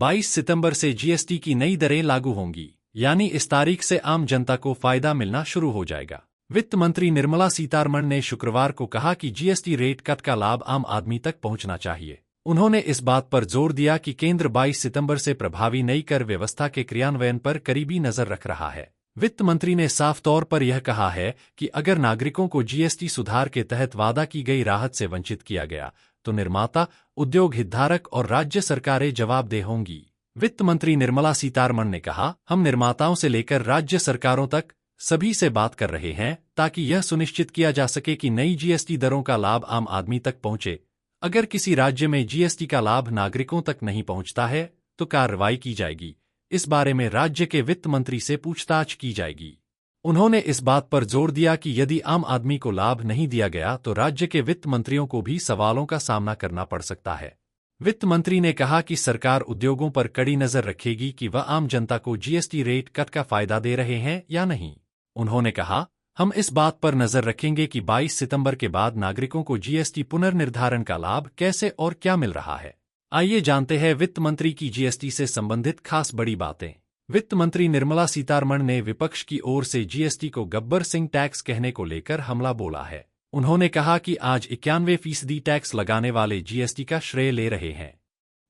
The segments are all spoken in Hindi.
22 सितंबर से जीएसटी की नई दरें लागू होंगी, यानी इस तारीख से आम जनता को फायदा मिलना शुरू हो जाएगा। वित्त मंत्री निर्मला सीतारमण ने शुक्रवार को कहा कि जीएसटी रेट कट का लाभ आम आदमी तक पहुंचना चाहिए। उन्होंने इस बात पर जोर दिया कि केंद्र 22 सितंबर से प्रभावी नई कर व्यवस्था के क्रियान्वयन पर करीबी नजर रख रहा है। वित्त मंत्री ने साफ तौर पर यह कहा है कि अगर नागरिकों को जीएसटी सुधार के तहत वादा की गई राहत से वंचित किया गया तो निर्माता, उद्योग हितधारक और राज्य सरकारें जवाबदेह होंगी। वित्त मंत्री निर्मला सीतारमण ने कहा, हम निर्माताओं से लेकर राज्य सरकारों तक सभी से बात कर रहे हैं ताकि यह सुनिश्चित किया जा सके कि नई जीएसटी दरों का लाभ आम आदमी तक पहुंचे। अगर किसी राज्य में जीएसटी का लाभ नागरिकों तक नहीं पहुंचता है तो कार्रवाई की जाएगी। इस बारे में राज्य के वित्त मंत्री से पूछताछ की जाएगी। उन्होंने इस बात पर जोर दिया कि यदि आम आदमी को लाभ नहीं दिया गया तो राज्य के वित्त मंत्रियों को भी सवालों का सामना करना पड़ सकता है। वित्त मंत्री ने कहा कि सरकार उद्योगों पर कड़ी नजर रखेगी कि वह आम जनता को जीएसटी रेट कट का फायदा दे रहे हैं या नहीं। उन्होंने कहा, हम इस बात पर नजर रखेंगे कि 22 सितंबर के बाद नागरिकों को जीएसटी पुनर्निर्धारण का लाभ कैसे और क्या मिल रहा है। आइए जानते हैं वित्त मंत्री की जीएसटी से संबंधित खास बड़ी बातें। वित्त मंत्री निर्मला सीतारमण ने विपक्ष की ओर से जीएसटी को गब्बर सिंह टैक्स कहने को लेकर हमला बोला है। उन्होंने कहा कि आज 91% टैक्स लगाने वाले जीएसटी का श्रेय ले रहे हैं।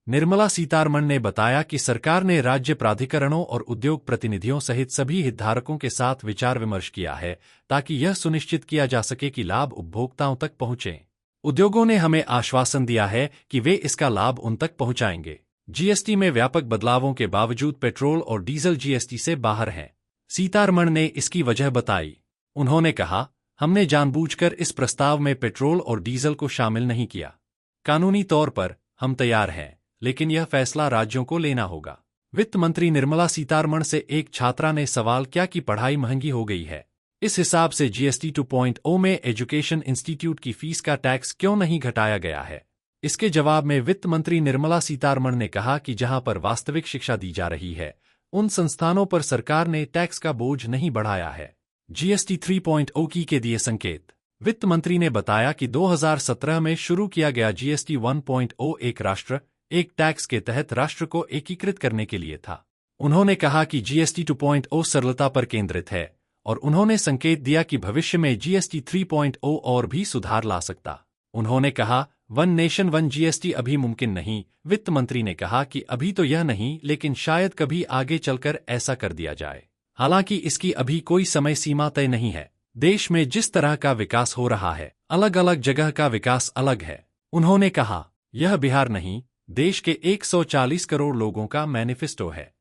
निर्मला सीतारमण ने बताया कि सरकार ने राज्य प्राधिकरणों और उद्योग प्रतिनिधियों सहित सभी हितधारकों के साथ विचार विमर्श किया है ताकि यह सुनिश्चित किया जा सके कि लाभ उपभोक्ताओं तक पहुंचे। उद्योगों ने हमें आश्वासन दिया है कि वे इसका लाभ उन तक पहुंचाएंगे। जीएसटी में व्यापक बदलावों के बावजूद पेट्रोल और डीजल जीएसटी से बाहर हैं। सीतारमण ने इसकी वजह बताई। उन्होंने कहा, हमने जानबूझकर इस प्रस्ताव में पेट्रोल और डीजल को शामिल नहीं किया। कानूनी तौर पर हम तैयार हैं, लेकिन यह फैसला राज्यों को लेना होगा। वित्त मंत्री निर्मला सीतारमण से एक छात्रा ने सवाल किया कि पढ़ाई महंगी हो गई है, इस हिसाब से जीएसटी 2.0 में एजुकेशन इंस्टीट्यूट की फीस का टैक्स क्यों नहीं घटाया गया है। इसके जवाब में वित्त मंत्री निर्मला सीतारमण ने कहा कि जहां पर वास्तविक शिक्षा दी जा रही है उन संस्थानों पर सरकार ने टैक्स का बोझ नहीं बढ़ाया है। जीएसटी 3.0 के दिए संकेत। वित्त मंत्री ने बताया कि 2017 में शुरू किया गया जीएसटी 1.0 एक राष्ट्र एक टैक्स के तहत राष्ट्र को एकीकृत करने के लिए था। उन्होंने कहा कि जीएसटी 2.0 सरलता पर केंद्रित है और उन्होंने संकेत दिया कि भविष्य में जीएसटी 3.0 और भी सुधार ला सकता। उन्होंने कहा, वन नेशन वन जीएसटी अभी मुमकिन नहीं। वित्त मंत्री ने कहा कि अभी तो यह नहीं, लेकिन शायद कभी आगे चलकर ऐसा कर दिया जाए। हालांकि इसकी अभी कोई समय सीमा तय नहीं है। देश में जिस तरह का विकास हो रहा है, अलग अलग जगह का विकास अलग है। उन्होंने कहा, यह बिहार नहीं, देश के 140 करोड़ लोगों का मैनिफेस्टो है।